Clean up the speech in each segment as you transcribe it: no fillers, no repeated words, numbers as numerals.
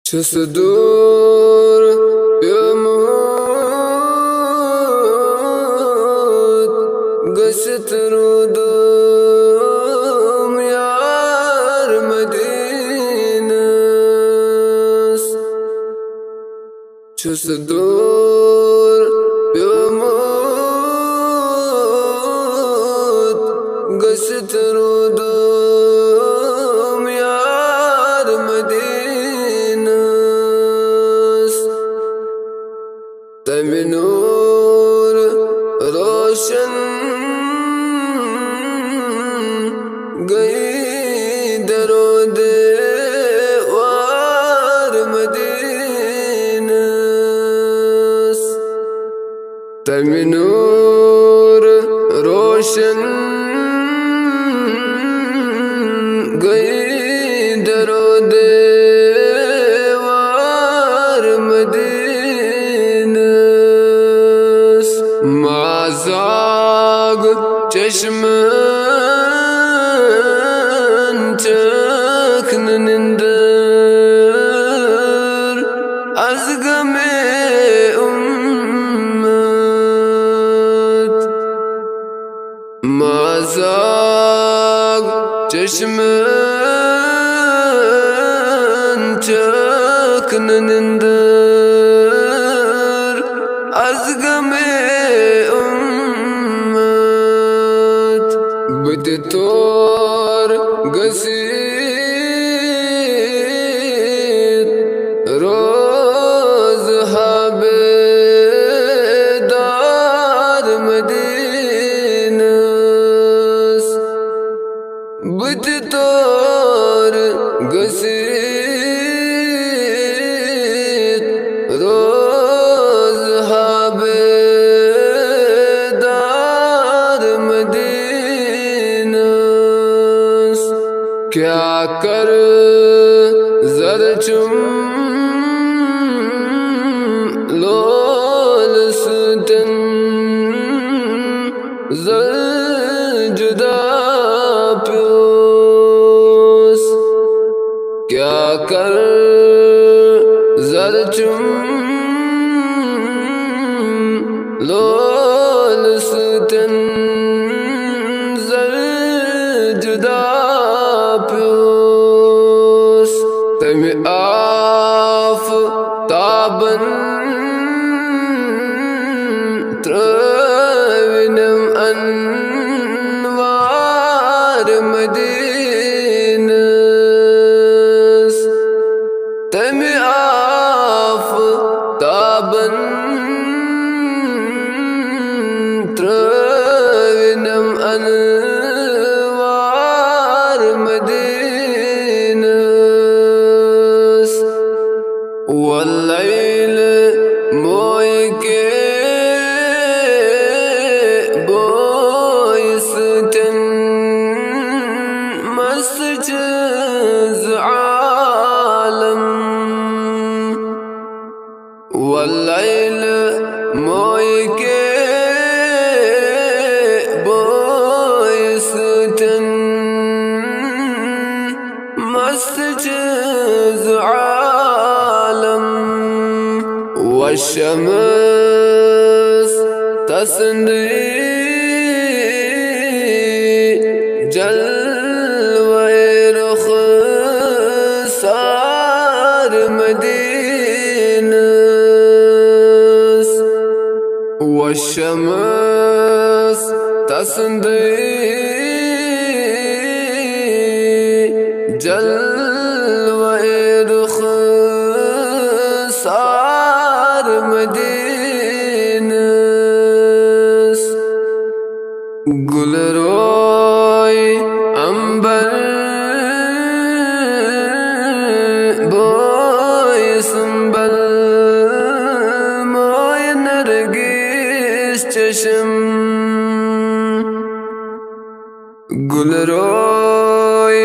छुस दूर प्यमोत गशत रुदम यार मदीनस छुस दूर प्यमोत गशत रुदम यार मदीनस तमी नूर रोशन गई दरो दे वार मदीनस तमी नूर रोशन गई दरो दे वार मदीनस माज़ाग चश्मन चखन निंदर az game ummat mazag çeşmen çakın ninder az game ummat bide tor gasir roz habedar madinas bide tor gasir roz habedar madinas क्या कर ज़रचुम लोल सुतन ज़र जुदा प्योस क्या कर ज़रचुम लोल सुतन ज़र जुदा प्योस तमी आफ़ताबन त्रविनम अनवार मदीनस तमी आफ़ताबन त्रविनम अनवार मदीनस वल्लैल मोय के बोयस्तन मस्जिद आलम वल्लैल मोय के बोयस्तन मस्जिद आलम वशमस तस्नी जलवे रुखसार मदीनस वशमस तस्नी जलवे रुखसार मदीनस गुल रोय अंबर बोय संबल मोय नरगिस चशम गुल रोय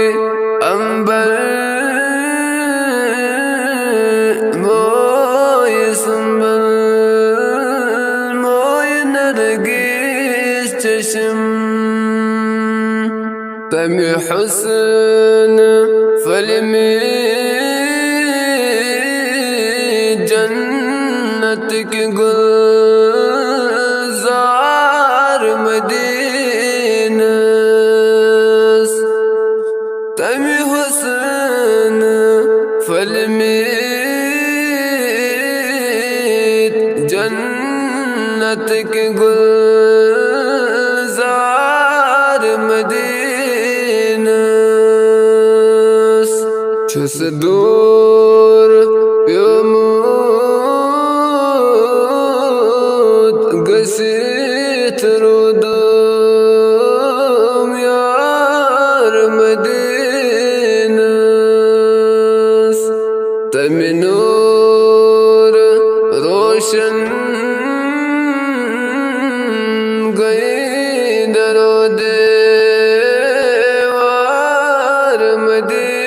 अंबर मोय संबल मोय नरगिस चशम तमी हुस्न फलमी Medinas Çös dur Yamut Gasit Rudam Yar Medinas Taminur Roshan Gay Darode War Medinas